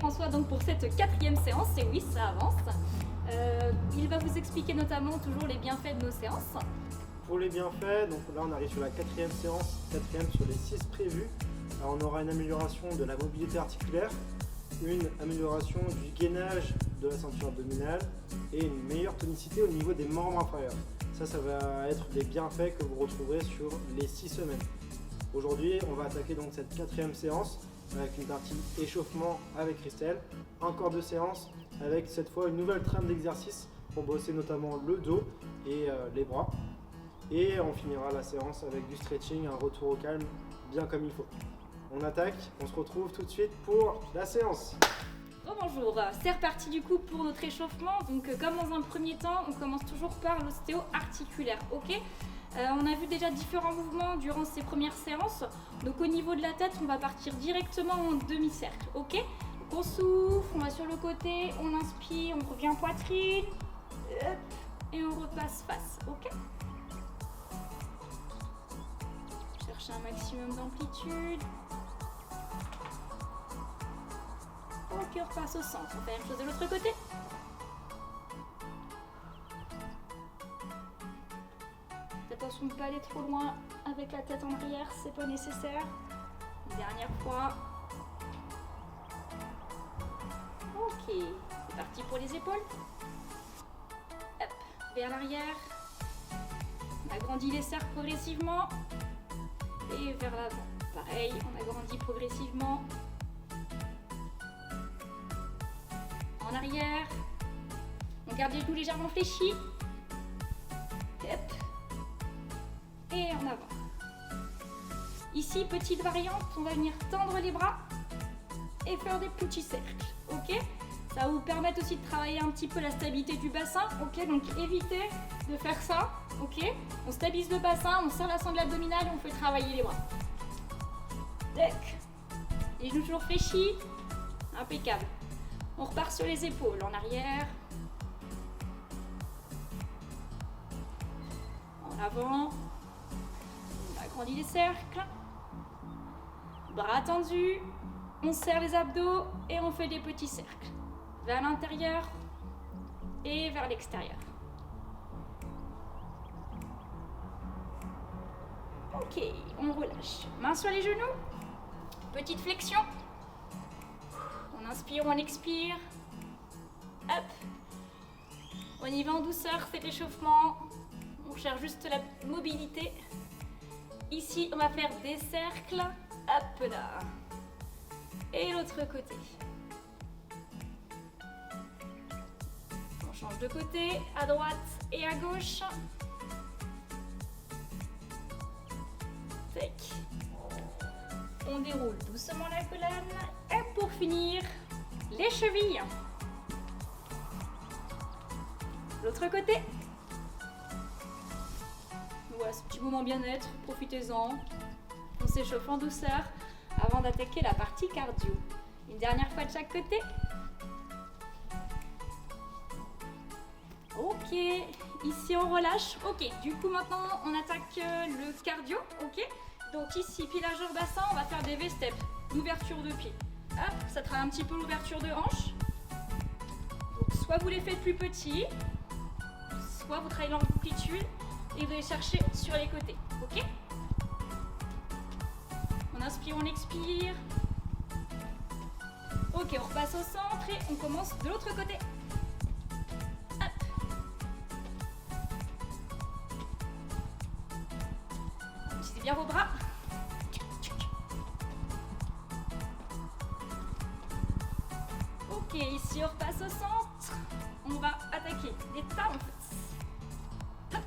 François donc pour cette 4e séance, et oui, ça avance. Il va vous expliquer notamment toujours les bienfaits de nos séances. Pour les bienfaits, donc là on arrive sur la 4e séance, 4e sur les 6 prévues. Alors on aura une amélioration de la mobilité articulaire, une amélioration du gainage de la ceinture abdominale et une meilleure tonicité au niveau des membres inférieurs. Ça va être des bienfaits que vous retrouverez sur les 6 semaines. Aujourd'hui, on va attaquer donc cette 4e séance avec une partie échauffement avec Christelle, encore 2 séances avec cette fois une nouvelle trame d'exercice pour bosser notamment le dos et les bras. Et on finira la séance avec du stretching, un retour au calme bien comme il faut. On attaque, on se retrouve tout de suite pour la séance. Bonjour, c'est reparti du coup pour notre échauffement. Donc comme dans un premier temps, on commence toujours par l'ostéo-articulaire, ok. On a vu déjà différents mouvements durant ces premières séances. Donc au niveau de la tête, on va partir directement en demi-cercle, ok. Donc on souffle, on va sur le côté, on inspire, on revient poitrine, et on repasse face, ok. Cherchez un maximum d'amplitude. Ok, on repasse au centre. On fait la même chose de l'autre côté. Attention de ne pas aller trop loin avec la tête en arrière, c'est pas nécessaire. Une dernière fois. Ok, c'est parti pour les épaules. Hop, vers l'arrière. On agrandit les cercles progressivement. Et vers l'avant. Pareil, on agrandit progressivement. En arrière. On garde les genoux légèrement fléchis. Hop. Et en avant. Ici, petite variante, on va venir tendre les bras et faire des petits cercles, ok. Ça va vous permettre aussi de travailler un petit peu la stabilité du bassin, ok. Donc évitez de faire ça, ok. On stabilise le bassin, on serre la sangle abdominale et on fait travailler les bras. Tac. Les genoux toujours fléchis, impeccable. On repart sur les épaules, en arrière, en avant. On agrandit les cercles, bras tendus, on serre les abdos et on fait des petits cercles vers l'intérieur et vers l'extérieur. Ok, on relâche. Main sur les genoux, petite flexion. On inspire, on expire. Hop. On y va en douceur, cet échauffement. On cherche juste la mobilité. Ici, on va faire des cercles. Hop là. Et l'autre côté. On change de côté, à droite et à gauche. Tac. On déroule doucement la colonne. Et pour finir, les chevilles. L'autre côté. Voilà, ce petit moment bien-être, profitez-en. On s'échauffe en douceur avant d'attaquer la partie cardio. Une dernière fois de chaque côté. Ok, ici on relâche. Ok, du coup maintenant on attaque le cardio. Ok, donc ici, pied largeur bassin, on va faire des V-steps, l'ouverture de pied. Hop, ça travaille un petit peu l'ouverture de hanche. Donc soit vous les faites plus petits, soit vous travaillez l'amplitude et vous allez chercher sur les côtés, ok. On inspire, on expire. Ok, on repasse au centre et on commence de l'autre côté. Hop. Utilisez bien vos bras. Ok, ici on repasse au centre. On va attaquer les talons. Hop.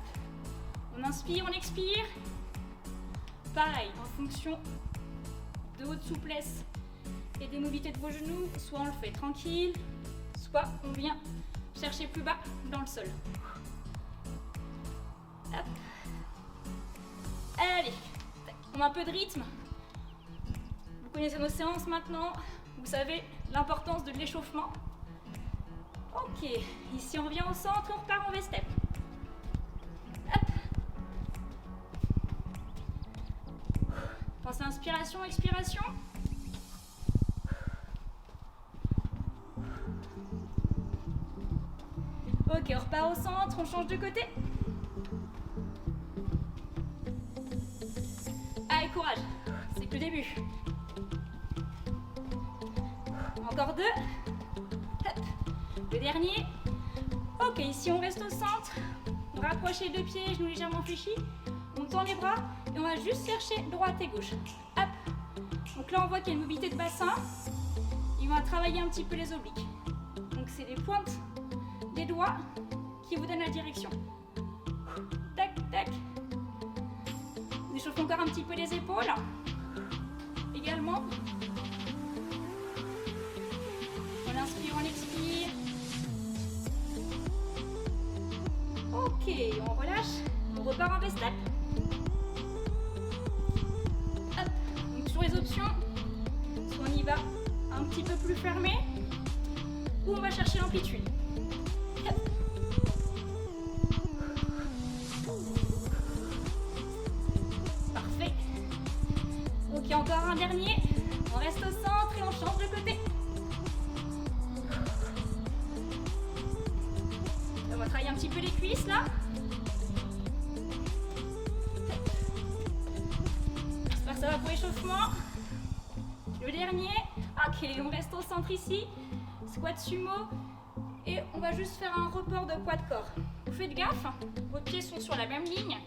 On inspire, on expire. Pareil, en fonction de votre souplesse et des mobilités de vos genoux, soit on le fait tranquille, soit on vient chercher plus bas dans le sol. Hop. Allez, on a un peu de rythme. Vous connaissez nos séances maintenant, vous savez l'importance de l'échauffement. Ok, ici on revient au centre, on repart en V-step. Hop. Pensez à inspiration, expiration. repart au centre, on change de côté. Allez, courage, c'est que le début. Encore 2. Hop. Le dernier. Ok, ici on reste au centre. On rapproche les 2 pieds, genoux légèrement fléchis. On tend les bras et on va juste chercher droite et gauche. Hop. Donc là on voit qu'il y a une mobilité de bassin. Il va travailler un petit peu les obliques. Donc c'est les pointes des doigts qui vous donnent la direction. Tac, tac. On échauffe encore un petit peu les épaules. Également. On inspire, on expire. Ok, on relâche. On repart en V-step. Hop. Donc sur les options, soit on y va un petit peu plus fermé, ou on va chercher l'amplitude. Hop. Parfait. Ok, encore un dernier. On reste au centre et on change de côté. On va travailler un petit peu les cuisses là. J'espère que ça va pour l'échauffement. Le dernier. Ok, on reste au centre ici. Squat sumo. Et on va juste faire un report de poids de corps. Vous faites gaffe, vos pieds sont sur la même ligne.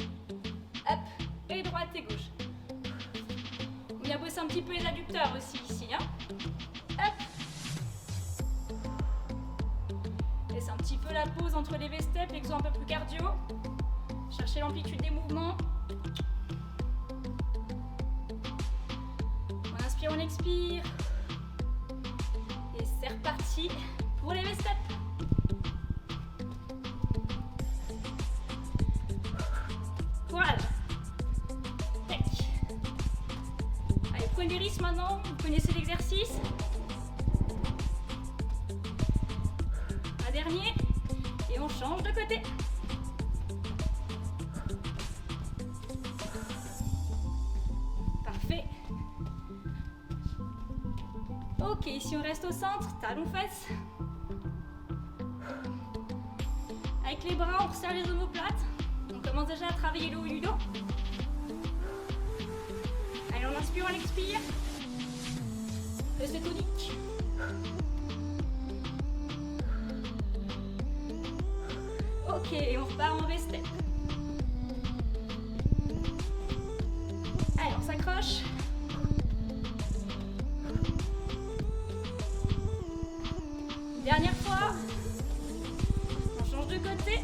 Hop, et droite et gauche. On vient bosser un petit peu les adducteurs aussi ici. Hein. Hop. Laissez un petit peu la pause entre les V-steps, l'exo un peu plus cardio. Cherchez l'amplitude des mouvements. On inspire, on expire. Et c'est reparti pour les V-steps. Courage. Tac. Allez, prenez des risques maintenant. Vous connaissez l'exercice. Un dernier. Et on change de côté. Parfait. Ok, ici on reste au centre, talons fesses. Avec les bras, on resserre les omoplates. On commence déjà à travailler le haut du dos. Allez, on inspire, on expire. Restez tonique. Ok, on repart en V-step. Allez, on s'accroche. Dernière fois. On change de côté.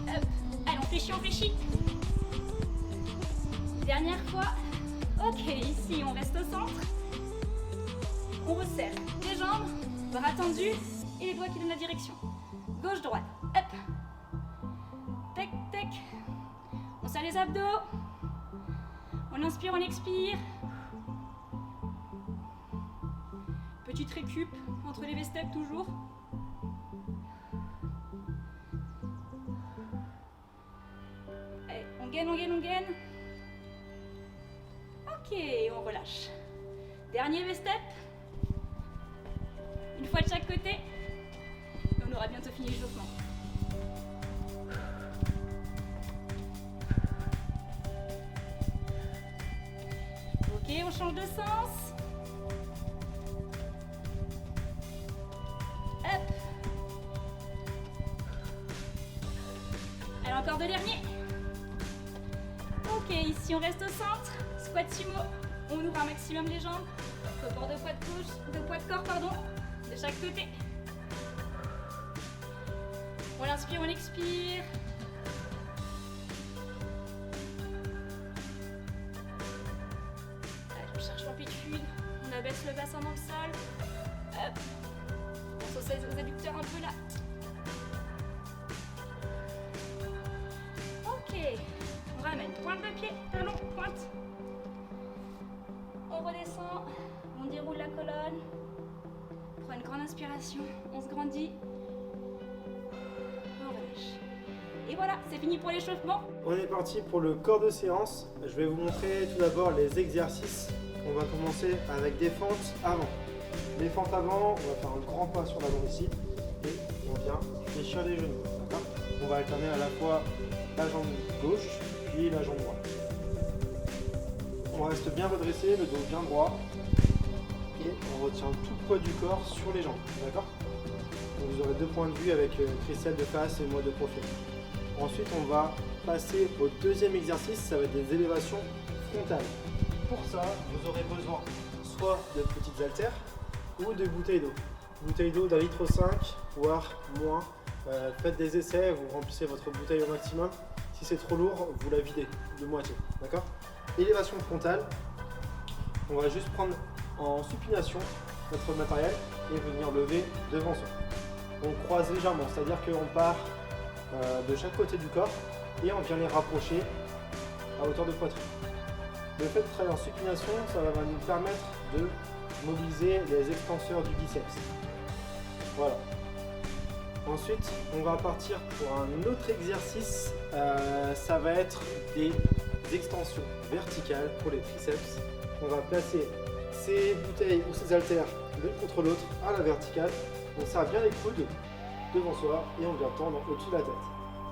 Hop. Allez, on fléchit, on fléchit. Dernière fois. Ok, ici, on reste au centre. On resserre les jambes, bras tendus et les doigts qui donnent la direction. Gauche, droite. Hop. Tac, tac. On serre les abdos. On inspire, on expire. Petite récup entre les V-steps toujours. Allez, on gaine, on gaine, on gaine. Ok, on relâche. Dernier V-step. Une fois de chaque côté. Et on aura bientôt fini l'échauffement. Ok, on change de sens. Hop. Alors encore deux derniers. Ok, ici on reste au centre. Squat sumo. On ouvre un maximum les jambes. Report de poids de corps, pardon, de chaque côté. On inspire, on expire. Allez, on cherche l'amplitude. On abaisse le bassin dans le sol. Hop. On sauce aux adducteurs un peu là. Ok. On ramène pointe de pied, talon, pointe. On redescend. On déroule la colonne. On prend une grande inspiration. On se grandit. On relâche. Et voilà, c'est fini pour l'échauffement. On est parti pour le corps de séance. Je vais vous montrer tout d'abord les exercices. On va commencer avec des fentes avant. les fentes avant, on va faire un grand pas sur l'avant ici et on vient fléchir les genoux. D'accord? On va alterner à la fois la jambe gauche puis la jambe droite. On reste bien redressé, le dos bien droit et on retient tout le poids du corps sur les jambes. D'accord? Donc vous aurez deux points de vue avec Christelle de face et moi de profil. Ensuite, on va passer au deuxième exercice, ça va être des élévations frontales. Pour ça, vous aurez besoin soit de petites haltères ou de bouteilles d'eau. Bouteille d'eau d'1,5 litre, voire moins. Faites des essais, vous remplissez votre bouteille au maximum. Si c'est trop lourd, vous la videz de moitié. D'accord? Élévation frontale, on va juste prendre en supination notre matériel et venir lever devant soi. On croise légèrement, c'est-à-dire qu'on part de chaque côté du corps et on vient les rapprocher à hauteur de poitrine. Le fait de travailler en supination, ça va nous permettre de mobiliser les extenseurs du biceps. Voilà. Ensuite, on va partir pour un autre exercice. Ça va être des extensions verticales pour les triceps. On va placer ces bouteilles ou ces haltères l'une contre l'autre à la verticale. On serre bien les coudes devant soi et on vient tendre au-dessus de la tête.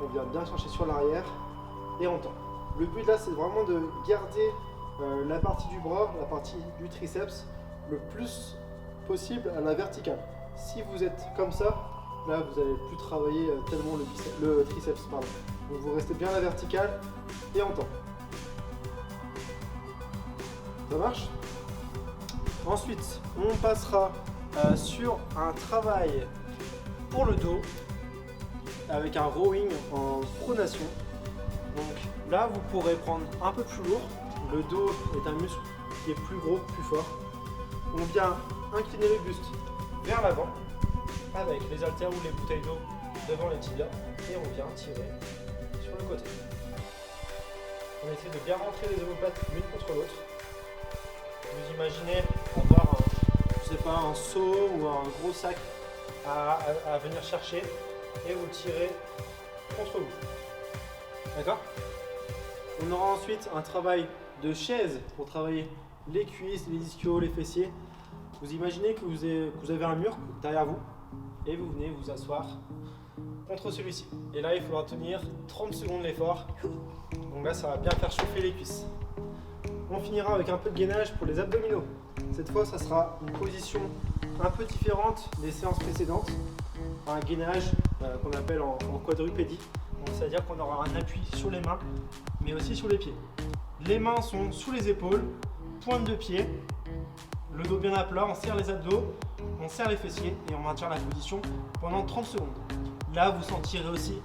On vient bien chercher sur l'arrière et on tend. Le but là, c'est vraiment de garder la partie du bras, la partie du triceps, le plus possible à la verticale. Si vous êtes comme ça, là vous n'allez plus travailler tellement le triceps. Pardon. Donc vous restez bien à la verticale et on tend. Ça marche? Ensuite, on passera sur un travail pour le dos avec un rowing en pronation. Donc là, vous pourrez prendre un peu plus lourd. Le dos est un muscle qui est plus gros, plus fort. On vient incliner le buste vers l'avant avec les haltères ou les bouteilles d'eau devant les tibias et on vient tirer sur le côté. On essaie de bien rentrer les omoplates l'une contre l'autre. Vous imaginez avoir un seau ou un gros sac à venir chercher et vous tirez contre vous. D'accord? On aura ensuite un travail de chaise pour travailler les cuisses, les ischios, les fessiers. Vous imaginez que vous avez un mur derrière vous et vous venez vous asseoir contre celui-ci. Et là, il faudra tenir 30 secondes l'effort. Donc là, ça va bien faire chauffer les cuisses. On finira avec un peu de gainage pour les abdominaux. Cette fois, ça sera une position un peu différente des séances précédentes. Un gainage qu'on appelle en quadrupédie. C'est-à-dire qu'on aura un appui sur les mains, mais aussi sur les pieds. Les mains sont sous les épaules, pointe de pied, le dos bien à plat, on serre les abdos, on serre les fessiers et on maintient la position pendant 30 secondes. Là, vous sentirez aussi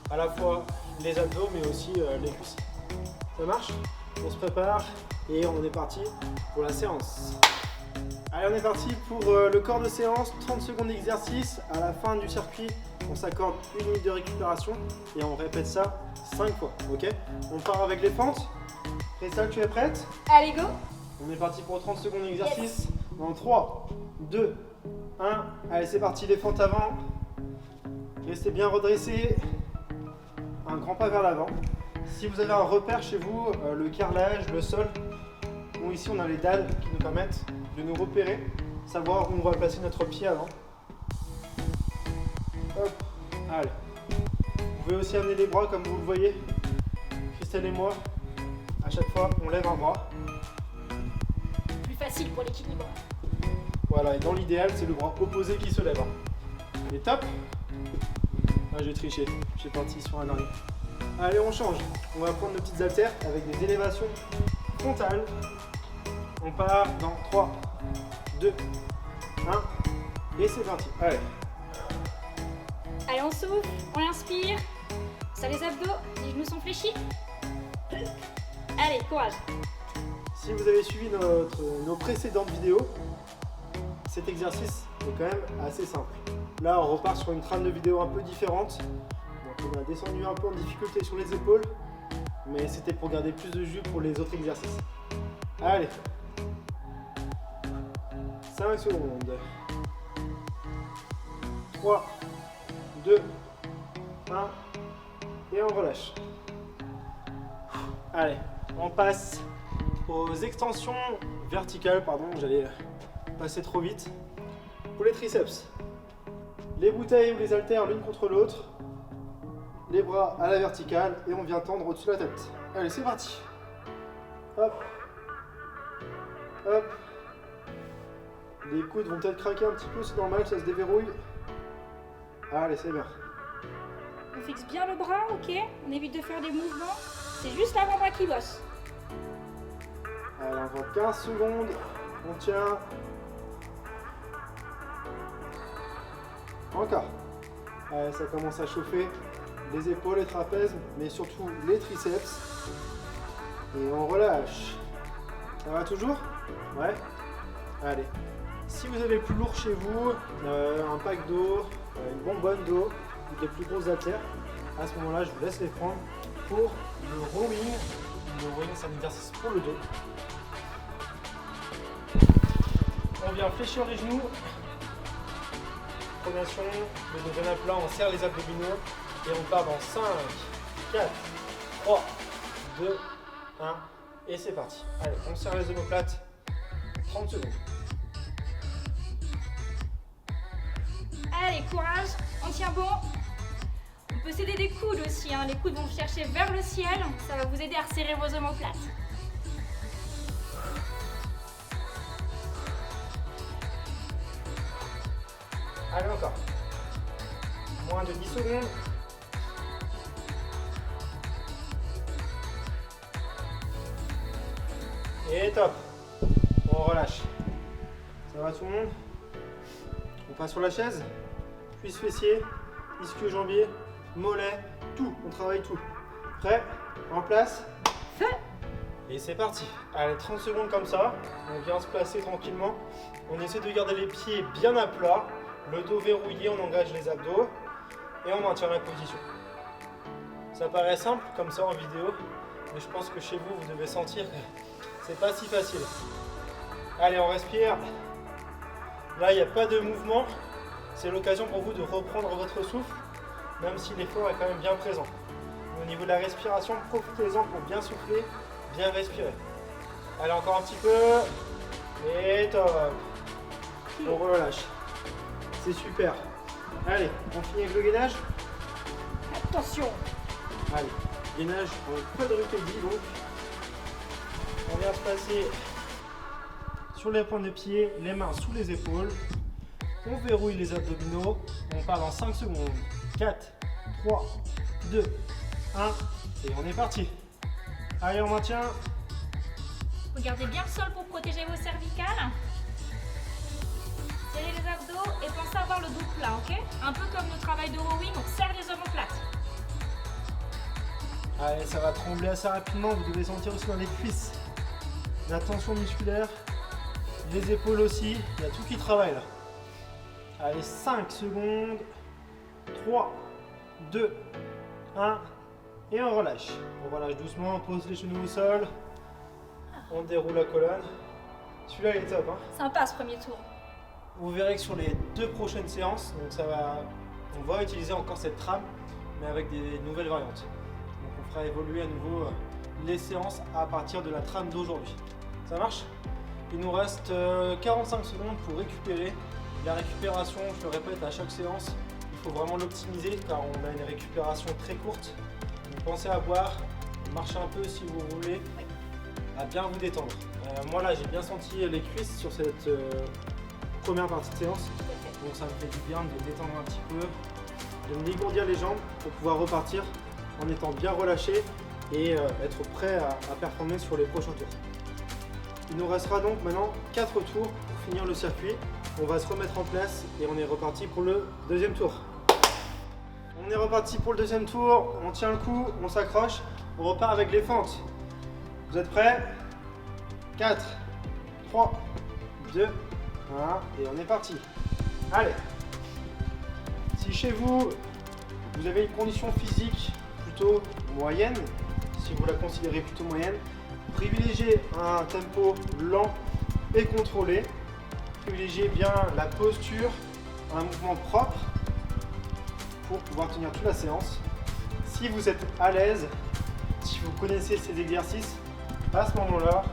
à la fois les abdos, mais aussi les cuisses. Ça marche? On se prépare et on est parti pour la séance. Allez, on est parti pour le corps de séance, 30 secondes d'exercice. À la fin du circuit, on s'accorde 1 minute de récupération et on répète ça 5 fois. Ok? On part avec les fentes. Christelle, tu es prête? Allez, go! On est parti pour 30 secondes d'exercice. Dans 3, 2, 1. Allez, c'est parti, les fentes avant. Restez bien redressés. Un grand pas vers l'avant. Si vous avez un repère chez vous, le carrelage, le sol, bon, ici on a les dalles qui nous permettent de nous repérer, savoir où on va placer notre pied avant. Hop, allez. Vous pouvez aussi amener les bras comme vous le voyez. Christelle et moi, à chaque fois, on lève un bras. Plus facile pour l'équilibre. Voilà, et dans l'idéal, c'est le bras opposé qui se lève. Et top. Ah, j'ai triché, j'ai parti sur un dernier. Allez, on change. On va prendre nos petites haltères avec des élévations frontales. On part dans 3, 2, 1. Et c'est parti. Allez. Allez, on souffle, on inspire. Ça les abdos, les genoux sont fléchis. Allez, courage. Si vous avez suivi nos précédentes vidéos, cet exercice est quand même assez simple. Là, on repart sur une trame de vidéo un peu différente. Donc, on a descendu un peu en difficulté sur les épaules, mais c'était pour garder plus de jus pour les autres exercices. Allez. 5 secondes. 3, 2, 1. Et on relâche. Allez, on passe aux extensions verticales. Pardon, j'allais passer trop vite. pour les triceps. Les bouteilles ou les haltères l'une contre l'autre. Les bras à la verticale et on vient tendre au-dessus de la tête. Allez, c'est parti. Hop. Hop. Les coudes vont peut-être craquer un petit peu, c'est normal, ça se déverrouille. Allez, c'est bien. On fixe bien le bras, ok? On évite de faire des mouvements. C'est juste l'avant-bras qui bosse. Allez, encore 15 secondes. On tient. Encore. Allez, ça commence à chauffer. Les épaules, les trapèzes, mais surtout les triceps. Et on relâche. Ça va toujours? Ouais. Allez. Si vous avez plus lourd chez vous, un pack d'eau, une bonbonne d'eau, ou des plus grosses haltères, à ce moment-là, je vous laisse les prendre pour le rowing. Le rowing, c'est un exercice pour le dos. On vient fléchir les genoux. Pronation, le dos bien à plat, on serre les abdominaux et on part dans 5, 4, 3, 2, 1 et c'est parti. Allez, on serre les omoplates, 30 secondes. Allez, courage, on tient bon. On peut s'aider des coudes aussi, hein. Les coudes vont chercher vers le ciel, ça va vous aider à resserrer vos omoplates. Allez, encore. Moins de 10 secondes. Et top. On relâche. Ça va tout le monde? On passe sur la chaise. Cuisse fessier, ischio-jambier, mollet, tout. On travaille tout. Prêt? En place? Feu! Et c'est parti. Allez, 30 secondes comme ça. On vient se placer tranquillement. On essaie de garder les pieds bien à plat. Le dos verrouillé, on engage les abdos. Et on maintient la position. Ça paraît simple comme ça en vidéo. Mais je pense que chez vous, vous devez sentir que c'est pas si facile. Allez, on respire. Là, il n'y a pas de mouvement. C'est l'occasion pour vous de reprendre votre souffle, même si l'effort est quand même bien présent. Au niveau de la respiration, profitez-en pour bien souffler, bien respirer. Allez, encore un petit peu. Et top. On relâche. C'est super. Allez, on finit avec le gainage. Attention! Allez, gainage en quadrupédie donc. On vient se passer sur les pointes de pied, les mains sous les épaules. On verrouille les abdominaux. On part dans 5 secondes. 4, 3, 2, 1. Et on est parti. Allez, on maintient. Regardez bien le sol pour protéger vos cervicales. Serrez les abdos et pensez à avoir le dos plat, ok? Un peu comme le travail de rowing, on serre les omoplates. Allez, ça va trembler assez rapidement. Vous devez sentir aussi dans les cuisses la tension musculaire. Les épaules aussi. Il y a tout qui travaille là. Allez, 5 secondes. 3, 2, 1. Et on relâche. On relâche doucement, on pose les genoux au sol. On déroule la colonne. Celui-là, il est top. Hein. Sympa ce premier tour. Vous verrez que sur les 2 prochaines séances, donc on va utiliser encore cette trame, mais avec des nouvelles variantes. Donc on fera évoluer à nouveau les séances à partir de la trame d'aujourd'hui. Ça marche? Il nous reste 45 secondes pour récupérer. La récupération, je le répète, à chaque séance, il faut vraiment l'optimiser car on a une récupération très courte. Donc pensez à boire, marchez un peu si vous voulez, à bien vous détendre. Moi là, j'ai bien senti les cuisses sur cette première partie de séance, donc ça me fait du bien de détendre un petit peu, de me dégourdir les jambes pour pouvoir repartir en étant bien relâché et être prêt à performer sur les prochains tours. Il nous restera donc maintenant 4 tours pour finir le circuit. On va se remettre en place et on est reparti pour le deuxième tour. On est reparti pour le deuxième tour, on tient le coup, on s'accroche, on repart avec les fentes. Vous êtes prêts? 4, 3, 2, 1 et on est parti. Allez. Si chez vous, vous avez une condition physique plutôt moyenne, si vous la considérez plutôt moyenne, privilégiez un tempo lent et contrôlé. Privilégiez bien la posture, un mouvement propre pour pouvoir tenir toute la séance. Si vous êtes à l'aise, si vous connaissez ces exercices, à ce moment-là,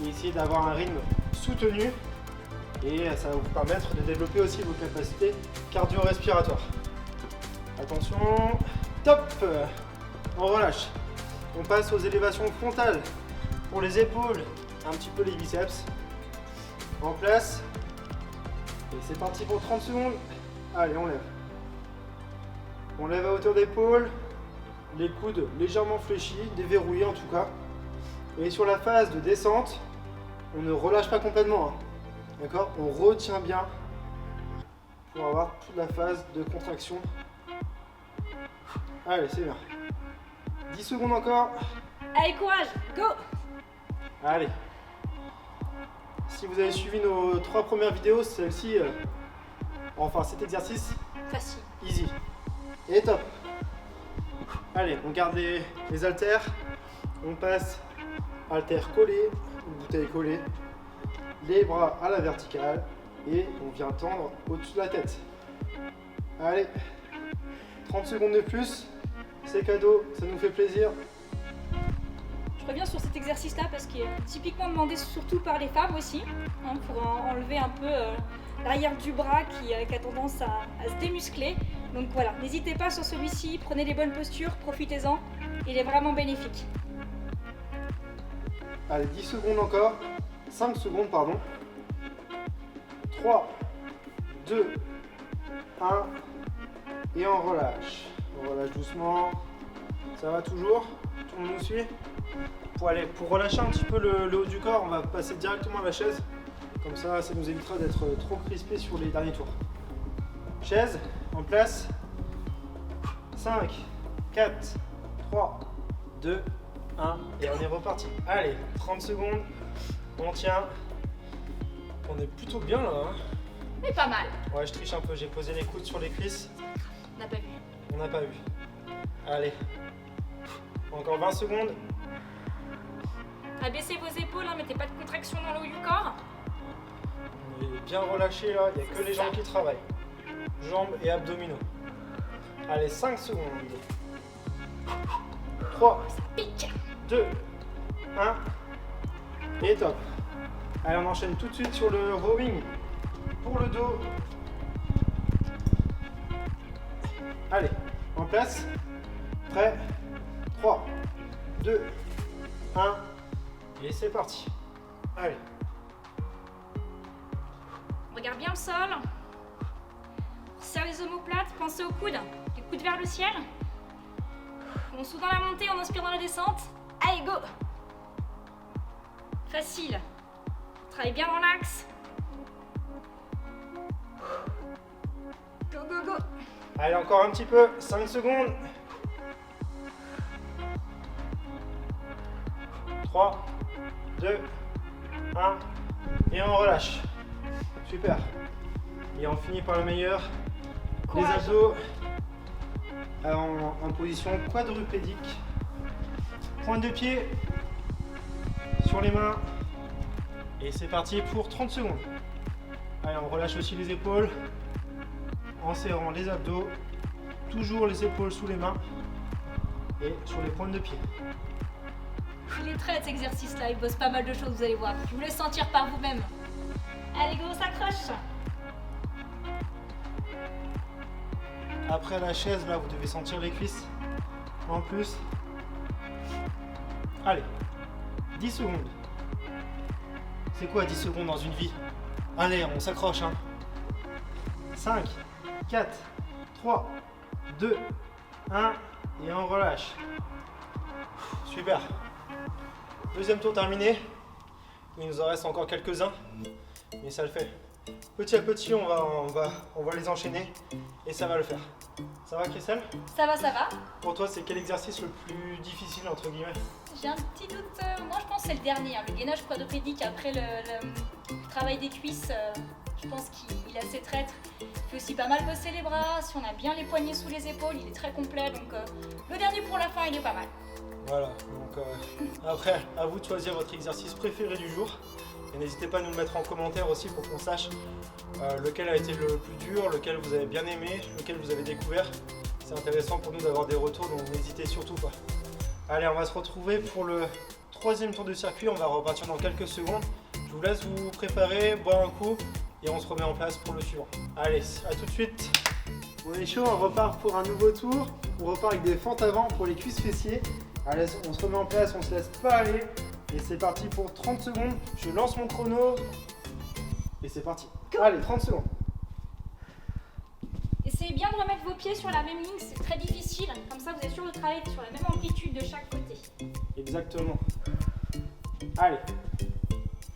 essayez d'avoir un rythme soutenu et ça va vous permettre de développer aussi vos capacités cardio-respiratoires. Attention, top! On relâche. On passe aux élévations frontales. Pour les épaules, un petit peu les biceps. En place. Et c'est parti pour 30 secondes. Allez, on lève. On lève à hauteur d'épaule. Les coudes légèrement fléchis, déverrouillés en tout cas. Et sur la phase de descente, on ne relâche pas complètement. Hein. D'accord? On retient bien pour avoir toute la phase de contraction. Allez, c'est bien. 10 secondes encore. Allez, courage, go! Allez. Si vous avez suivi nos 3 premières vidéos, celle-ci, enfin cet exercice, Facile. easy. Et top. Allez, on garde les haltères. On passe haltères collés, bouteille collée. Les bras à la verticale. Et on vient tendre au-dessus de la tête. Allez. 30 secondes de plus. C'est cadeau, ça nous fait plaisir. Je reviens sur cet exercice-là parce qu'il est typiquement demandé surtout par les femmes aussi, hein, pour enlever un peu l'arrière du bras qui a tendance à se démuscler. Donc voilà, n'hésitez pas sur celui-ci, prenez les bonnes postures, profitez-en, il est vraiment bénéfique. Allez, 10 secondes encore. 5 secondes, pardon. 3, 2, 1. Et on relâche. On relâche doucement. Ça va toujours? Tout le monde nous suit? Pour relâcher un petit peu le haut du corps, on va passer directement à la chaise. Comme ça, ça nous évitera d'être trop crispé sur les derniers tours. Chaise, en place. 5, 4, 3, 2, 1. Et on est reparti. Allez, 30 secondes. On tient. On est plutôt bien là. Hein. Mais pas mal. Ouais, je triche un peu. J'ai posé les coudes sur les cuisses. On n'a pas vu. On n'a pas vu. Allez. Encore 20 secondes. Abaissez vos épaules, hein, mettez pas de contraction dans le haut du corps. On est bien relâché là. Il n'y a que les jambes qui travaillent. Jambes et abdominaux. Allez, 5 secondes. 3, Pique. 2, 1. Et top. Allez, on enchaîne tout de suite sur le rowing pour le dos. Allez, en place. Prêt. 3, 2, 1. Et c'est parti. Allez. Regarde bien le sol. Serre les omoplates, pensez aux coudes. Les coudes vers le ciel. On soude dans la montée, on inspire dans la descente. Allez, go! Facile. Travaille bien dans l'axe. Go, go, go! Allez, encore un petit peu. 5 secondes. 3, 2, 1. Et on relâche. Super. Et on finit par le meilleur. Les Courage. abdos en position quadrupédique. Pointe de pied sur les mains. Et c'est parti pour 30 secondes. Allez, on relâche aussi les épaules en serrant les abdos. Toujours les épaules sous les mains et sur les pointes de pied. Il est très cet exercice-là, il bosse pas mal de choses, vous allez voir. Je vous laisse sentir par vous-même. Allez, go, on s'accroche. Après la chaise, là, vous devez sentir les cuisses. En plus. Allez, 10 secondes. C'est quoi 10 secondes dans une vie? Allez, on s'accroche, hein. 5, 4, 3, 2, 1. Et on relâche. Super. Deuxième tour terminé. Il nous en reste encore quelques-uns. Mais ça le fait. Petit à petit, on va les enchaîner. Et ça va le faire. Ça va, Christelle? Ça va, ça va. Pour toi, c'est quel exercice le plus difficile, entre guillemets? J'ai un petit doute, moi je pense que c'est le dernier, hein, le gainage quadrupédique après le travail des cuisses, je pense qu'il est assez traître. Il fait aussi pas mal bosser les bras, si on a bien les poignets sous les épaules, il est très complet, donc le dernier pour la fin il est pas mal. Voilà, donc après, à vous de choisir votre exercice préféré du jour. Et n'hésitez pas à nous le mettre en commentaire aussi pour qu'on sache lequel a été le plus dur, lequel vous avez bien aimé, lequel vous avez découvert. C'est intéressant pour nous d'avoir des retours, donc n'hésitez surtout pas. Allez, on va se retrouver pour le troisième tour de circuit. On va repartir dans quelques secondes. Je vous laisse vous préparer, boire un coup et on se remet en place pour le suivant. Allez, à tout de suite. On est chaud, on repart pour un nouveau tour. On repart avec des fentes avant pour les cuisses fessiers. Allez, on se remet en place, on se laisse pas aller. Et c'est parti pour 30 secondes. Je lance mon chrono. Et c'est parti. Allez, 30 secondes. Essayez bien de remettre vos pieds sur la même ligne, c'est très difficile. Comme ça, vous êtes sûr de travailler sur la même amplitude de chaque côté. Exactement. Allez.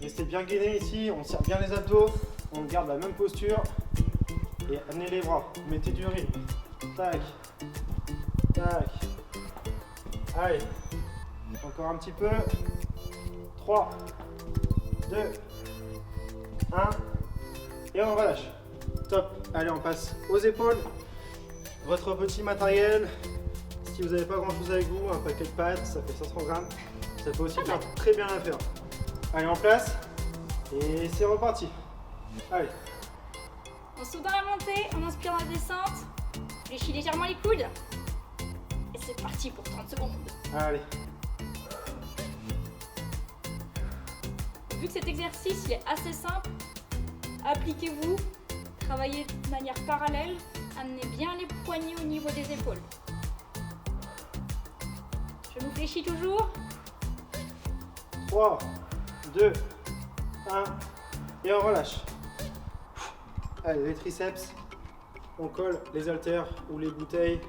Restez bien gainés ici, on serre bien les abdos. On garde la même posture. Et amenez les bras. Mettez du rythme. Tac. Tac. Allez. Encore un petit peu. 3, 2, 1. Et on relâche. Top. Allez, on passe aux épaules. Votre petit matériel. Si vous n'avez pas grand chose avec vous, un paquet de pâtes, ça fait 500 grammes. Ça peut aussi faire très bien l'affaire. Allez, en place. Et c'est reparti. Allez. On soude dans la montée, on inspire dans la descente. Fléchis légèrement les coudes. Et c'est parti pour 30 secondes. Allez. Vu que cet exercice il est assez simple, appliquez-vous, travaillez de manière parallèle, amenez bien les poignets au niveau des épaules. Je nous fléchis toujours. 3, 2, 1. Et on relâche. Allez, les triceps. On colle les haltères ou les bouteilles.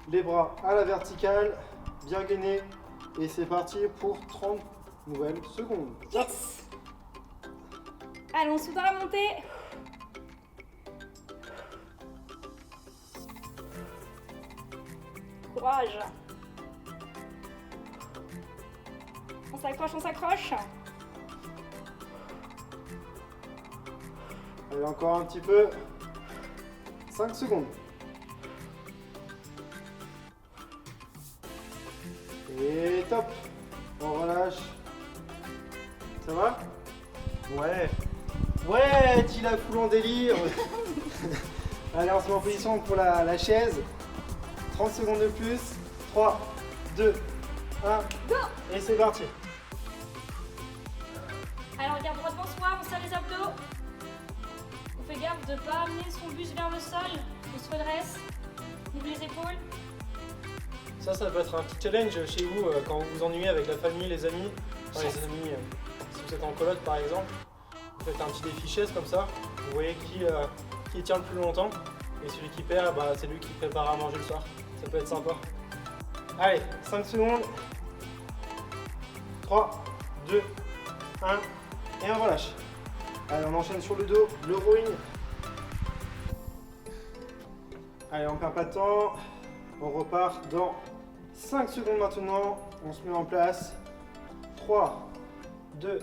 Les bras à la verticale, bien gainés. Et c'est parti pour 30 nouvelles secondes. Yes! Allez, on soude dans la montée. Courage. On s'accroche, on s'accroche. Allez, encore un petit peu. 5 secondes. Et top. On relâche. Ça va? Ouais. Ouais, Tila coule en délire. Allez, on se met en position pour la chaise. 30 secondes de plus. 3, 2, 1. Go! Et c'est parti. Allez, on regarde droit devant soi, on serre les abdos. On fait gaffe de ne pas amener son buste vers le sol. On se redresse. On ouvre les épaules. Ça peut être un petit challenge chez vous quand vous vous ennuyez avec la famille, les amis. Enfin, les amis, si vous êtes en coloc par exemple, vous faites un petit défi chaise comme ça. Vous voyez qui tient le plus longtemps. Et celui qui perd, c'est lui qui prépare à manger le soir. Ça peut être sympa. Allez, 5 secondes. 3, 2, 1. Et on relâche. Allez, on enchaîne sur le dos, le rowing. Allez, on perd pas de temps. On repart dans 5 secondes maintenant. On se met en place. 3, 2,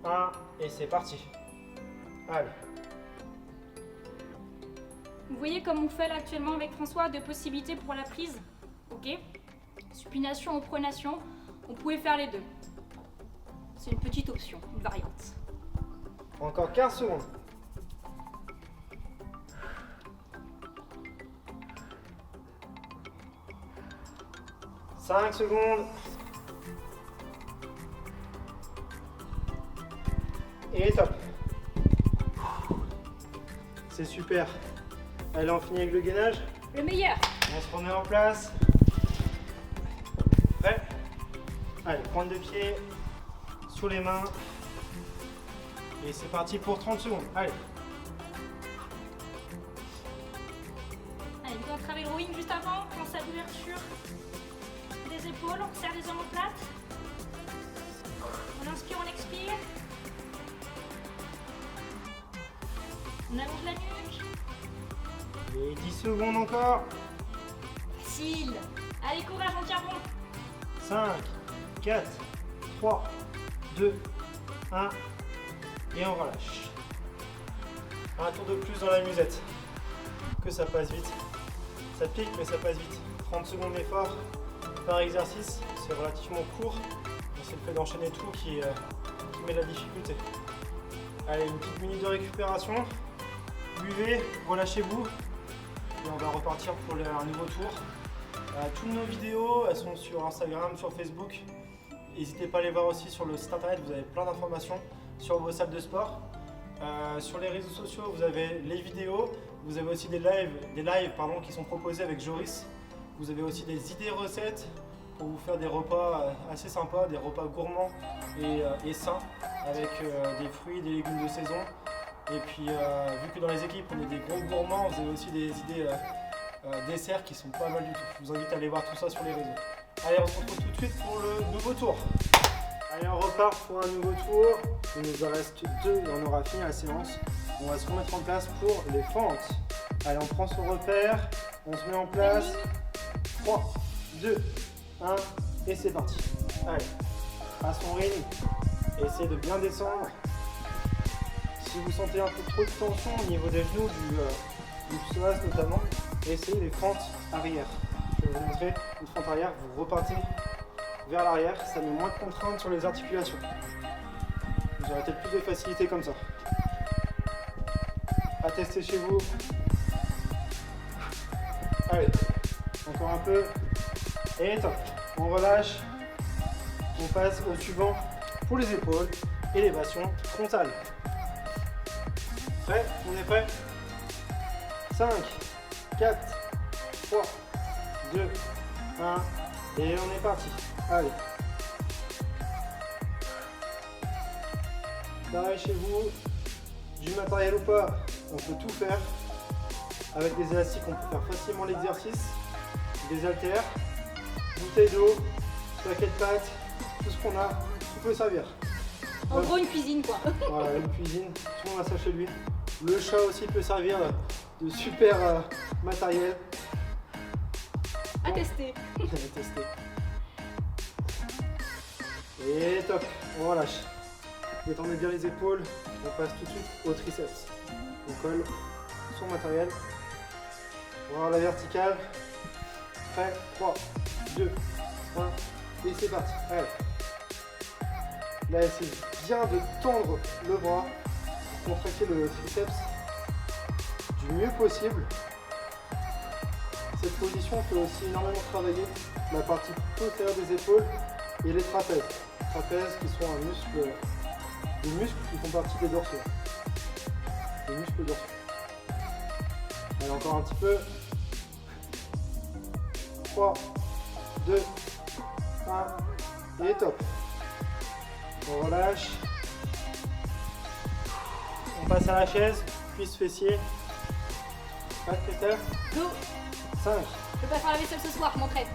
1. Et c'est parti. Allez. Vous voyez comme on fait là actuellement avec François, deux possibilités pour la prise. Ok? Supination ou pronation. On pouvait faire les deux. C'est une petite option, une variante. Encore 15 secondes. « 5 secondes. Et top. C'est super. Allez, on finit avec le gainage. Le meilleur. On se remet en place. Prêt? Allez, pointe de pied sous les mains. Et c'est parti pour 30 secondes. Allez. Allez, on travaille le rowing juste avant. Pense à l'ouverture des épaules. On serre les omoplates. On inspire, on expire. On allonge la nuque. Et 10 secondes encore. Facile. Allez, courage, on tient bon. 5, 4, 3, 2, 1. Et on relâche. Un tour de plus dans la musette. Que ça passe vite. Ça pique, mais ça passe vite. 30 secondes d'effort par exercice. C'est relativement court. C'est le fait d'enchaîner tout qui met la difficulté. Allez, une petite minute de récupération. Buvez, relâchez-vous. Et on va repartir pour un nouveau tour. Toutes nos vidéos, elles sont sur Instagram, sur Facebook. N'hésitez pas à les voir aussi sur le site internet, vous avez plein d'informations sur vos salles de sport. Sur les réseaux sociaux, vous avez les vidéos, vous avez aussi des lives qui sont proposés avec Joris. Vous avez aussi des idées recettes pour vous faire des repas assez sympas, des repas gourmands et sains avec des fruits, des légumes de saison. Et puis, vu que dans les équipes on est des gros gourmands, vous avez aussi des idées desserts qui sont pas mal du tout. Je vous invite à aller voir tout ça sur les réseaux. Allez, on se retrouve tout de suite pour le nouveau tour. Allez, on repart pour un nouveau tour. Il nous en reste 2 et on aura fini la séance. On va se remettre en place pour les fentes. Allez, on prend son repère, on se met en place. 3, 2, 1 et c'est parti. Allez, à son rythme, essayez de bien descendre. Si vous sentez un peu trop de tension au niveau des genoux, du psoas notamment, essayez les fentes arrière. Je vais vous montrer une fente arrière, vous repartez vers l'arrière, ça met moins de contraintes sur les articulations. Vous aurez peut-être plus de facilité comme ça. À tester chez vous. Allez, encore un peu. Et top. On relâche. On passe au suivant pour les épaules, élévation frontale. Prêt? On est prêt? 5, 4, 3, 2, 1 et on est parti. Allez. Pareil chez vous, du matériel ou pas, on peut tout faire. Avec des élastiques, on peut faire facilement l'exercice. Des haltères, bouteille d'eau, paquet de pâtes, tout ce qu'on a, tout peut servir. En gros, une cuisine quoi. Voilà, une cuisine, tout le monde a ça chez lui. Le chat aussi peut servir de super matériel. À tester. À tester. Et top, on relâche. Détendez bien les épaules, on passe tout de suite au triceps. On colle son matériel. On va voir la verticale. Prêt, 3, 2, 1 et c'est parti. Allez. Là, essayez bien de tendre le bras pour contracter le triceps du mieux possible. Cette position peut aussi énormément travailler la partie postérieure des épaules et les trapèzes. Les trapèzes qui sont des muscles qui font partie des dorsaux. Les muscles dorsaux. Allez, encore un petit peu. 3, 2, 1 et top. On relâche. On passe à la chaise, cuisse fessier. Prête, Christelle? Go. 5. Je peux pas faire la vaisselle ce soir, mon trèfle.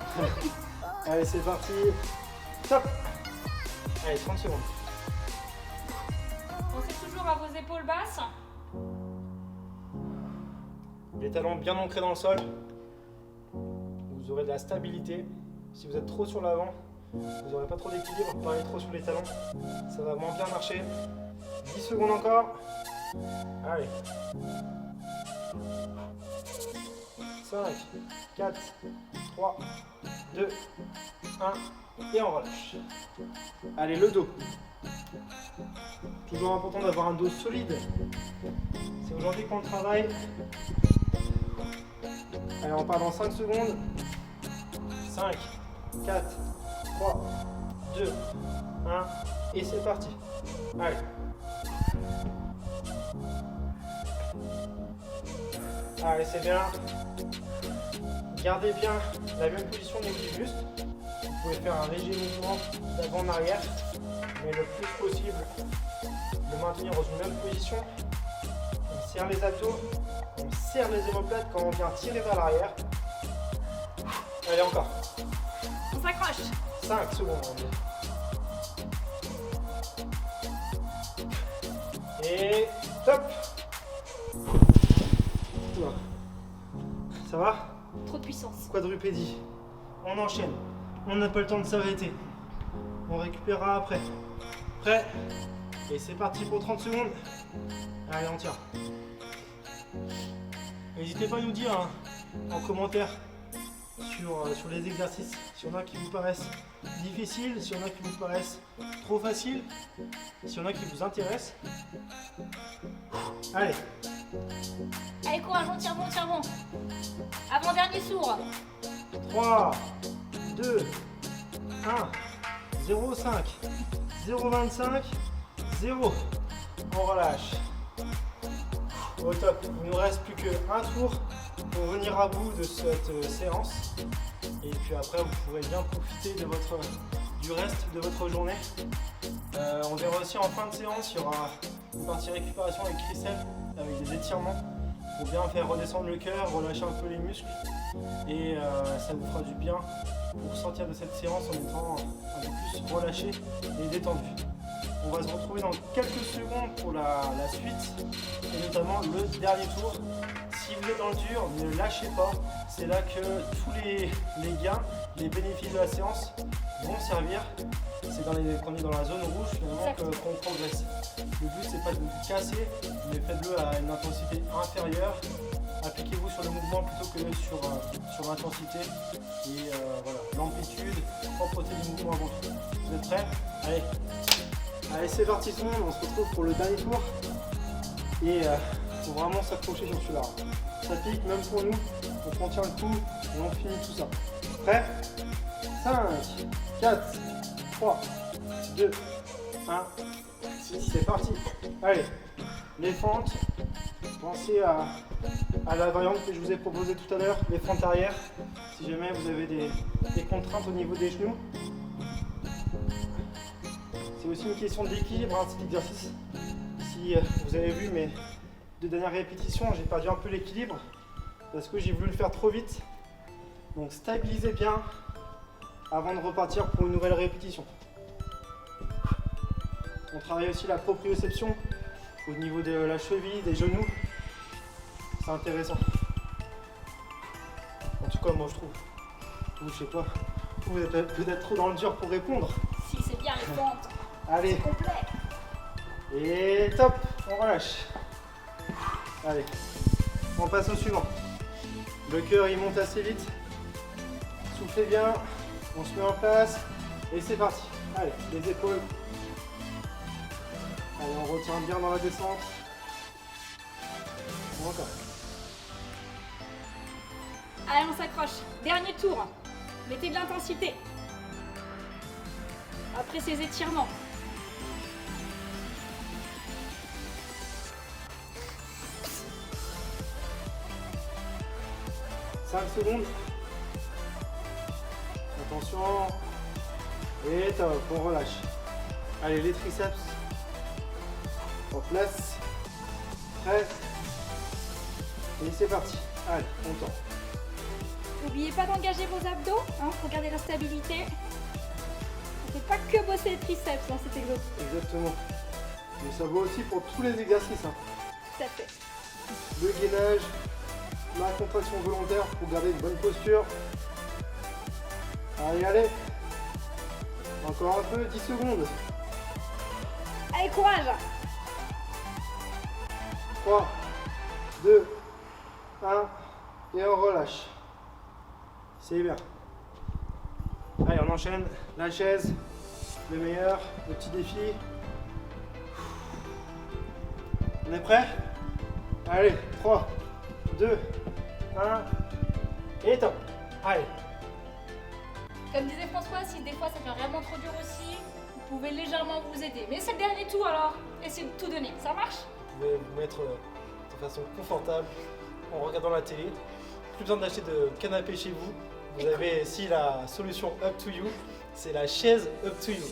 Allez, c'est parti. Top. Allez, 30 secondes. Pensez toujours à vos épaules basses. Les talons bien ancrés dans le sol. Vous aurez de la stabilité. Si vous êtes trop sur l'avant, vous n'aurez pas trop d'équilibre. Parlez trop sur les talons. Ça va vraiment bien marcher. 10 secondes encore. Allez. 5, 4, 3, 2, 1 et on relâche. Allez, le dos. Toujours important d'avoir un dos solide. C'est aujourd'hui qu'on travaille. Allez, on part dans 5 secondes. 5, 4, 3, 2, 1 et c'est parti. Allez. Allez, c'est bien. Gardez bien la même position au niveau du buste. Vous pouvez faire un léger mouvement d'avant en arrière, mais le plus possible, le maintenir dans une même position. On serre les abdos, on serre les omoplates quand on vient tirer vers l'arrière. Allez, encore. On s'accroche. 5 secondes. Et top. Ça va? Trop de puissance. Quadrupédie. On enchaîne. On n'a pas le temps de s'arrêter. On récupérera après. Prêt? Et c'est parti pour 30 secondes. Allez, on tire. N'hésitez pas à nous dire en commentaire sur les exercices, s'il y en a qui vous paraissent difficiles, s'il y en a qui vous paraissent trop faciles, s'il y en a qui vous intéressent. Allez. Allez, courage, on tire bon, on tire bon. Avant-dernier sourd. 3, 2, 1, 0,5, 0,25, 0. On relâche. Au top. Il nous reste plus qu'un tour pour venir à bout de cette séance. Et puis après, vous pourrez bien profiter du reste de votre journée. On verra aussi en fin de séance, il y aura une partie récupération avec Christelle, avec des étirements pour bien faire redescendre le cœur, relâcher un peu les muscles. Et ça vous fera du bien pour sortir de cette séance en étant un peu plus relâché et détendu. On va se retrouver dans quelques secondes pour la suite et notamment le dernier tour. Si vous êtes dans le dur, ne lâchez pas. C'est là que tous les gains, les bénéfices de la séance vont servir. C'est quand on est dans la zone rouge finalement qu'on progresse. Le but c'est pas de vous casser, mais faites-le à une intensité inférieure. Appliquez-vous sur le mouvement plutôt que sur l'intensité. Et voilà, l'amplitude, propreté du mouvement avant tout. Vous êtes prêts? Allez! Allez, c'est parti tout le monde, on se retrouve pour le dernier tour. Et faut vraiment s'accrocher sur celui-là. Ça pique même pour nous, on contient le coup et on finit tout ça. Prêt? 5, 4, 3, 2, 1, c'est parti. Allez, les fentes, pensez à la variante que je vous ai proposée tout à l'heure, les fentes arrière, si jamais vous avez des contraintes au niveau des genoux. C'est aussi une question d'équilibre, cet exercice. Si vous avez vu mes 2 dernières répétitions, j'ai perdu un peu l'équilibre parce que j'ai voulu le faire trop vite. Donc stabilisez bien avant de repartir pour une nouvelle répétition. On travaille aussi la proprioception au niveau de la cheville, des genoux. C'est intéressant. En tout cas, moi je trouve. Vous, je sais pas. Vous êtes peut-être trop dans le dur pour répondre. Si, c'est bien les fentes. Allez. C'est complet. Et top, on relâche. Allez, on passe au suivant. Le cœur il monte assez vite. Soufflez bien, on se met en place et c'est parti. Allez, les épaules. Allez, on retient bien dans la descente. Encore. Allez, on s'accroche. Dernier tour. Mettez de l'intensité. Après ces étirements. « 5 secondes. Attention. Et top, on relâche. Allez, les triceps. En place. Prêt. Et c'est parti. Allez, on tend. N'oubliez pas d'engager vos abdos pour garder la stabilité. On ne fait pas que bosser les triceps dans cet exo. Exactement. Mais ça vaut aussi pour tous les exercices. Tout à fait. Le gainage, la contraction volontaire pour garder une bonne posture. Allez, allez. Encore un peu, 10 secondes. Allez, courage. 3, 2, 1. Et on relâche. C'est bien. Allez, on enchaîne. La chaise, le meilleur, le petit défi. On est prêt? Allez, 3, 2, 1. Et top. Allez. Comme disait François, si des fois ça fait vraiment trop dur aussi, vous pouvez légèrement vous aider. Mais c'est le dernier tour alors, essayez de tout donner. Ça marche? Vous pouvez vous mettre de façon confortable en regardant la télé. Plus besoin d'acheter de canapé chez vous. Vous avez ici la solution Up to You. C'est la chaise Up to You.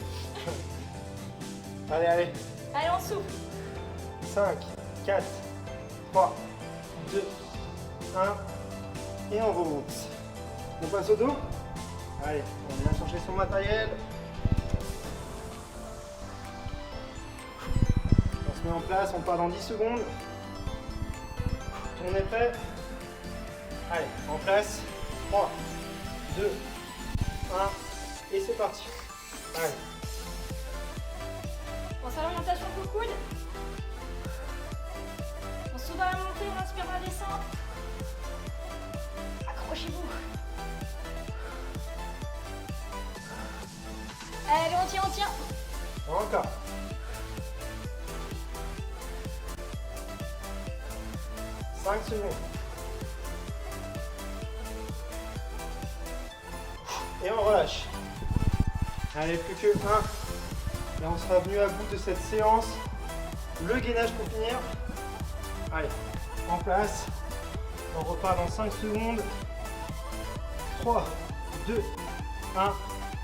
Allez, allez. Allez, on souffle. 5, 4, 3, 2, 1. Et on remonte. On passe au dos. Allez, on vient chercher son matériel. On se met en place, on part dans 10 secondes. On est prêt? Allez, en place. 3, 2, 1. Et c'est parti. Allez. Pense à l'orientation du coude. On soude à la montée, on inspire la descente. Accrochez-vous. Allez, on tient, on tient. Encore. « 5 secondes. Et on relâche. Allez, plus que 1. Et on sera venu à bout de cette séance. Le gainage pour finir. Allez, en place. On repart dans 5 secondes. 3, 2, 1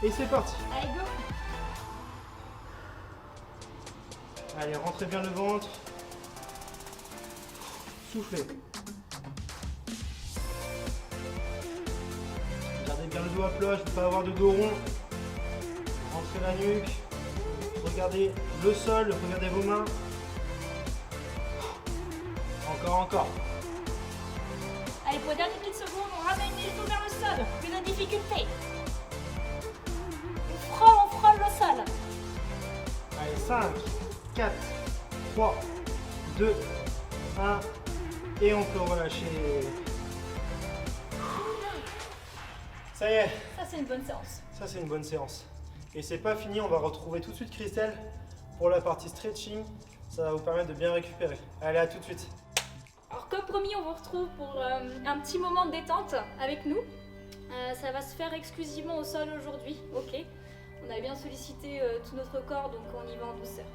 et c'est parti. Allez, go. Allez, rentrez bien le ventre. Soufflez. Gardez bien le dos à plat, je ne veux pas avoir de dos rond. Rentrez la nuque. Regardez le sol, regardez vos mains. Encore. Allez, pour la dernière petite seconde, on ramène les dos vers le sol. Plus de difficulté. On frôle le sol. Allez, 5, 4, 3, 2, 1 et on peut relâcher. Ça y est, Ça, c'est une bonne séance. ça c'est une bonne séance. Et c'est pas fini, on va retrouver tout de suite Christelle pour la partie stretching. Ça va vous permettre de bien récupérer. Allez, à tout de suite. Alors, comme promis, on vous retrouve pour un petit moment de détente avec nous. Ça va se faire exclusivement au sol aujourd'hui, ok. On a bien sollicité tout notre corps, donc on y va en douceur.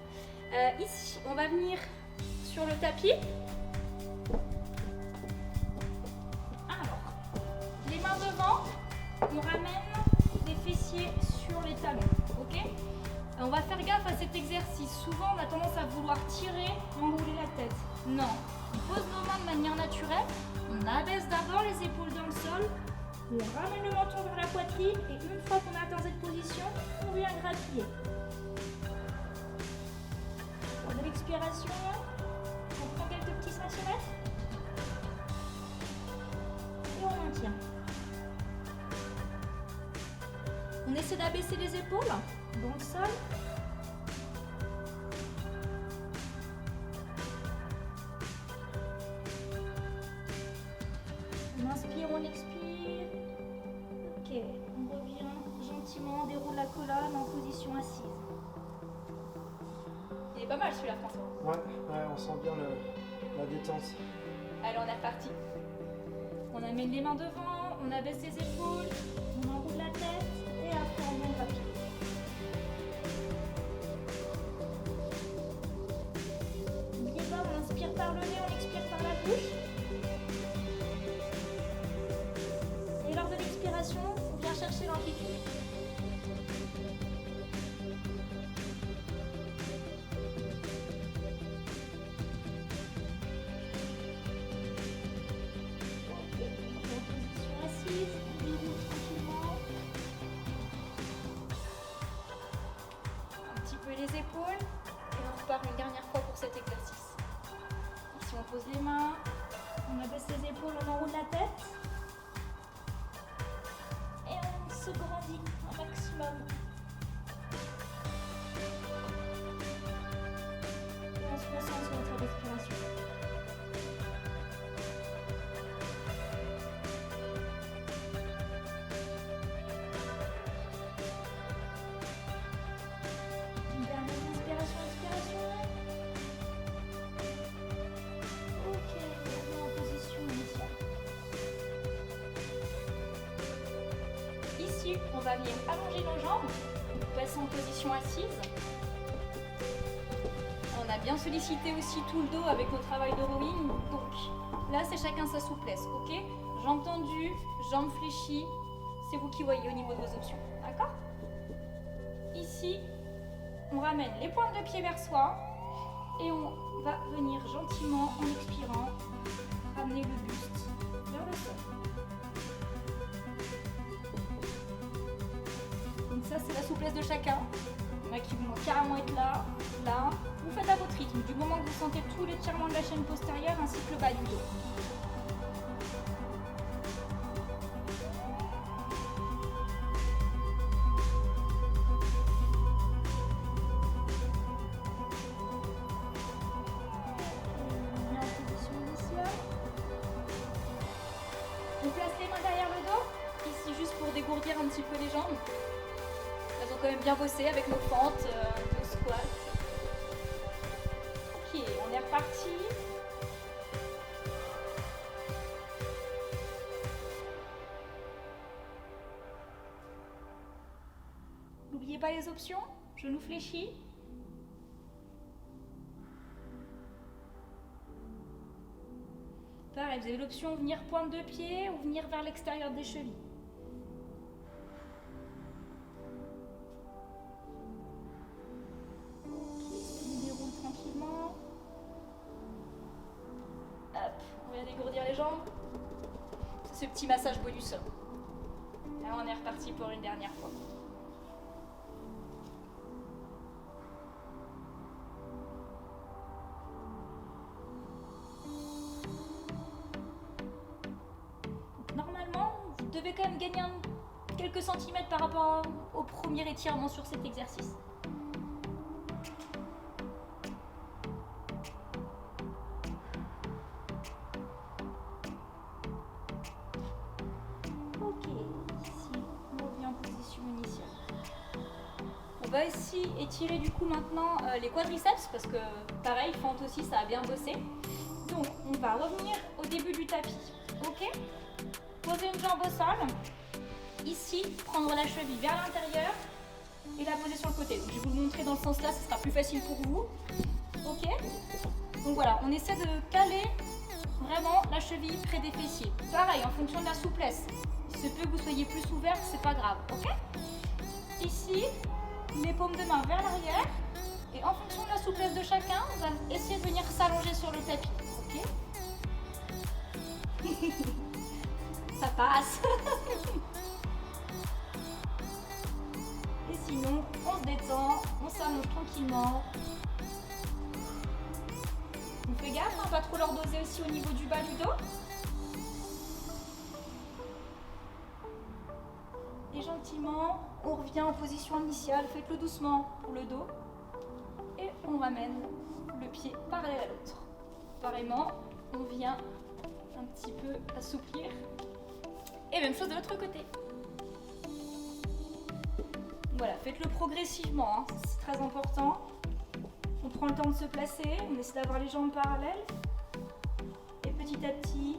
Ici, on va venir sur le tapis. Alors, les mains devant, on ramène les fessiers sur les talons, ok. On va faire gaffe à cet exercice. Souvent, on a tendance à vouloir tirer, enrouler la tête. Non, on pose nos mains de manière naturelle. On abaisse d'abord les épaules dans le sol. On ramène le menton vers la poitrine et une fois qu'on a atteint cette position, on vient grappiller. Pour de l'expiration, on prend quelques petits centimètres et on maintient. On essaie d'abaisser les épaules dans le sol. On inspire, on expire. Ok, on revient gentiment, on déroule la colonne en position assise. Il est pas mal celui-là, François. Ouais, on sent bien la détente. Allez, on est reparti. On amène les mains devant, on abaisse les épaules, on enroule la tête et après on monte rapide. N'oubliez pas, on inspire par le nez, on expire par la bouche. Et lors de l'expiration, on vient chercher l'amplitude. Les épaules et on repart une dernière fois pour cet exercice. Ici on pose les mains, on abaisse les épaules, on enroule la tête et on se grandit un maximum. Et on se concentre sur notre respiration. On va venir allonger nos jambes, passer en position assise. On a bien sollicité aussi tout le dos avec notre travail de rowing. Donc là, c'est chacun sa souplesse, ok? Jambes tendues, jambes fléchies. C'est vous qui voyez au niveau de vos options, d'accord? Ici, on ramène les pointes de pied vers soi et on va venir gentiment, en expirant, ramener le buste vers le sol. Donc ça, c'est la souplesse de chacun. Il y en a qui vont carrément être là, là. Vous faites à votre rythme, du moment que vous sentez tout l'étirement de la chaîne postérieure ainsi que le bas du dos. On met en position initiale. On place les mains derrière le dos, ici juste pour dégourdir un petit peu les jambes. Elles ont quand même bien bossé avec nos fentes, nos squats. Ok, on est reparti. N'oubliez pas les options, genoux fléchis. Vous avez l'option venir pointe de pied ou venir vers l'extérieur des chevilles. On déroule tranquillement. Hop, on vient dégourdir les jambes. C'est ce petit massage bonus. Là, on est reparti pour une dernière fois. Donc, normalement, vous devez quand même gagner quelques centimètres par rapport au premier étirement sur cet exercice. Ok, ici, on revient en position initiale. On va aussi étirer du coup maintenant les quadriceps parce que pareil, fente aussi, ça a bien bossé. Donc, on va revenir au début du tapis. Ok? Poser une jambe au sol. Ici, prendre la cheville vers l'intérieur et la poser sur le côté. Donc, je vais vous le montrer dans le sens là, ce sera plus facile pour vous. Ok? Donc voilà, on essaie de caler vraiment la cheville près des fessiers. Pareil, en fonction de la souplesse. Il se peut que vous soyez plus ouvert, c'est pas grave. Ok? Ici, les paumes de main vers l'arrière. Et en fonction de la souplesse de chacun, on va essayer de venir s'allonger sur le tapis. Ok? Ça passe. Et sinon, on se détend, on s'allonge tranquillement. On fait gaffe, hein, pas trop leur doser aussi au niveau du bas du dos. Et gentiment, on revient en position initiale. Faites-le doucement pour le dos. Et on ramène le pied parallèle à l'autre. Pareillement, on vient un petit peu assouplir. Et même chose de l'autre côté. Voilà, faites-le progressivement, hein, c'est très important. On prend le temps de se placer, on essaie d'avoir les jambes parallèles. Et petit à petit,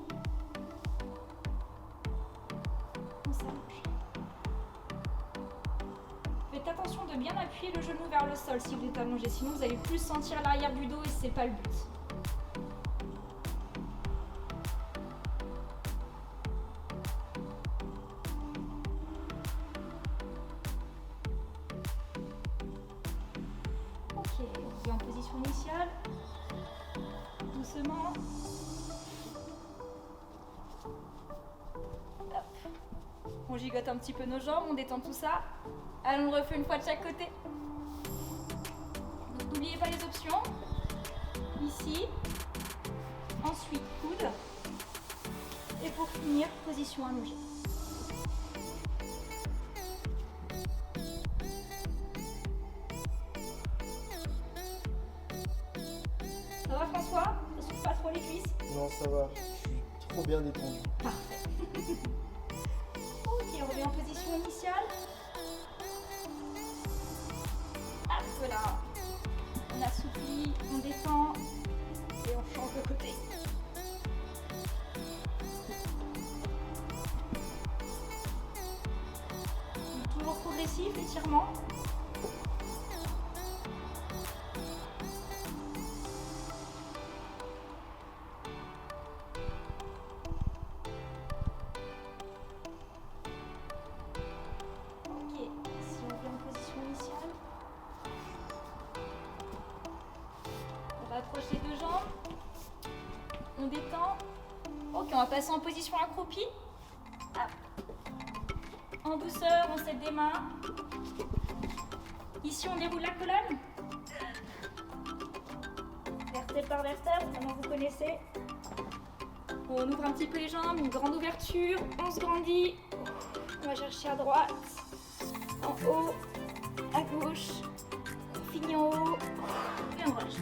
on s'allonge. Faites attention de bien appuyer le genou vers le sol si vous êtes allongé, sinon vous allez plus sentir l'arrière du dos et c'est pas le but. Ok, on revient en position initiale. Doucement. Hop. On gigote un petit peu nos jambes, on détend tout ça. Allez, on le refait une fois de chaque côté. Donc n'oubliez pas les options. Ici. Ensuite, coude. Et pour finir, position allongée. Ça va François? Ça souffle pas trop les cuisses? Non, ça va, je suis trop bien détendu. Parfait. Ok, on revient en position initiale. Ah, voilà. On assouplit, on détend et on change de côté. Donc, toujours progressif, étirement. Ok, si on vient en position initiale, on rapproche les deux jambes, on détend. Ok, on va passer en position accroupie. Hop. En douceur, on s'aide des mains. Ici, on déroule la colonne. Vertèbre par vertèbre, maintenant vous connaissez. On ouvre un petit peu les jambes, une grande ouverture, on se grandit. On va chercher à droite, en haut, à gauche, on finit en haut, et on relâche.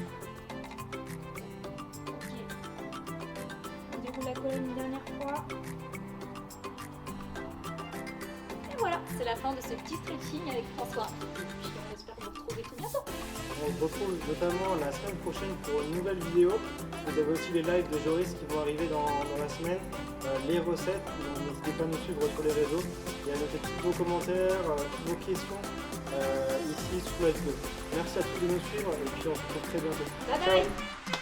Ok. On déroule la colonne une dernière fois. Et voilà, c'est la fin de ce petit stretching avec François. Puis on espère vous retrouver tout bientôt. On se retrouve notamment la semaine prochaine pour une nouvelle vidéo. Vous avez aussi les lives de Joris qui vont arriver dans la semaine, les recettes. Donc n'hésitez pas à nous suivre sur les réseaux et à noter tous vos commentaires, vos questions ici sous la vidéo. Merci à tous de nous suivre et puis on se retrouve très bientôt. Bye bye. Ciao.